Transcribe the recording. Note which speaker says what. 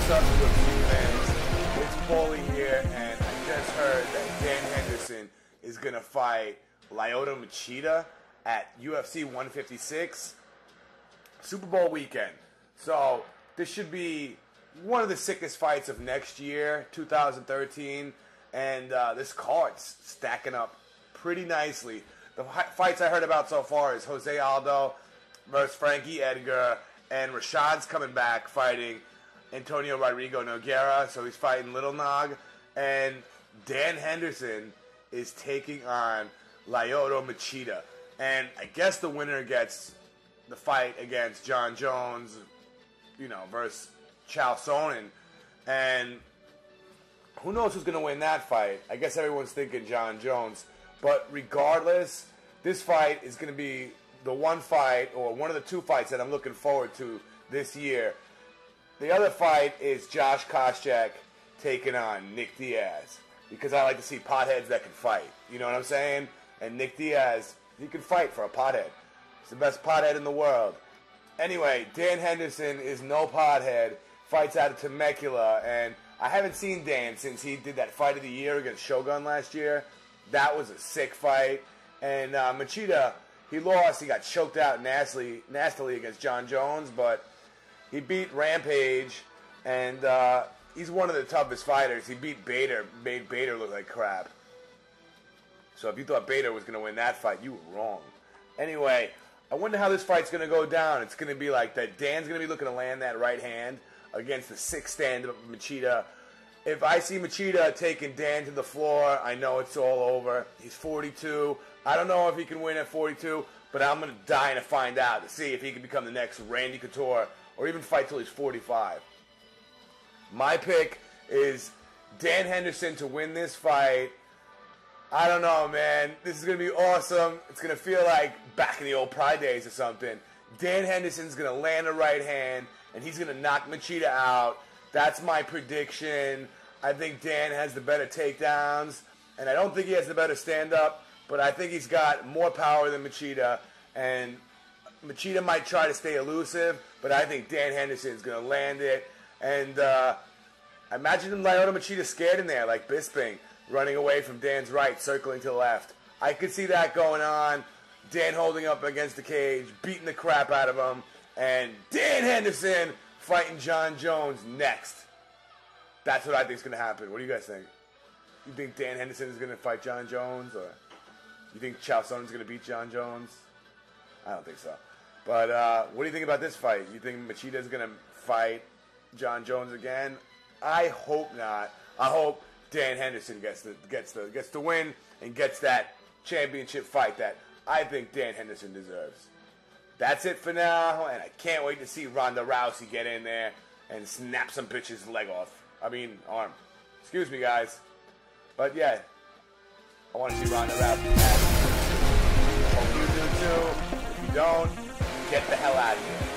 Speaker 1: What's up, UFC fans? It's Paulie here, and I just heard that Dan Henderson is going to fight Lyoto Machida at UFC 156, Super Bowl weekend. So this should be one of the sickest fights of next year, 2013, and this card's stacking up pretty nicely. The fights I heard about so far is Jose Aldo versus Frankie Edgar, and Rashad's coming back fighting Antonio Rodrigo Nogueira, so he's fighting Little Nog, and Dan Henderson is taking on Lyoto Machida, and I guess the winner gets the fight against Jon Jones, versus Chael Sonnen, and who knows who's going to win that fight. I guess everyone's thinking Jon Jones, but regardless, this fight is going to be the one fight, or one of the two fights that I'm looking forward to this year. The other fight is Josh Koscheck taking on Nick Diaz, because I like to see potheads that can fight. You know what I'm saying? And Nick Diaz, he can fight for a pothead. He's the best pothead in the world. Anyway, Dan Henderson is no pothead, fights out of Temecula, and I haven't seen Dan since he did that fight of the year against Shogun last year. That was a sick fight. And Machida, he lost. He got choked out nastily against Jon Jones, but he beat Rampage, and he's one of the toughest fighters. He beat Bader, made Bader look like crap. So if you thought Bader was going to win that fight, you were wrong. Anyway, I wonder how this fight's going to go down. It's going to be like that. Dan's going to be looking to land that right hand against the sick stand of Machida. If I see Machida taking Dan to the floor, I know it's all over. He's 42. I don't know if he can win at 42, but I'm going to die to find out to see if he can become the next Randy Couture or even fight till he's 45. My pick is Dan Henderson to win this fight. I don't know, man. This is going to be awesome. It's going to feel like back in the old Pride days or something. Dan Henderson's going to land a right hand, and he's going to knock Machida out. That's my prediction. I think Dan has the better takedowns, and I don't think he has the better stand-up, but I think he's got more power than Machida, and Machida might try to stay elusive, but I think Dan Henderson is going to land it. And I imagine Lyoto Machida scared in there, like Bisping, running away from Dan's right, circling to the left. I could see that going on. Dan holding up against the cage, beating the crap out of him, and Dan Henderson fighting Jon Jones next. That's what I think is going to happen. What do you guys think? You think Dan Henderson is going to fight Jon Jones, or you think Chael Sonnen's going to beat Jon Jones? I don't think so. But what do you think about this fight? You think Machida's going to fight Jon Jones again? I hope not. I hope Dan Henderson gets the win and gets that championship fight that I think Dan Henderson deserves. That's it for now, and I can't wait to see Ronda Rousey get in there and snap some bitch's leg off. I mean, arm. Excuse me, guys. But yeah, I want to see Ronda Rousey. Hope you do too. If you don't, get the hell out of here.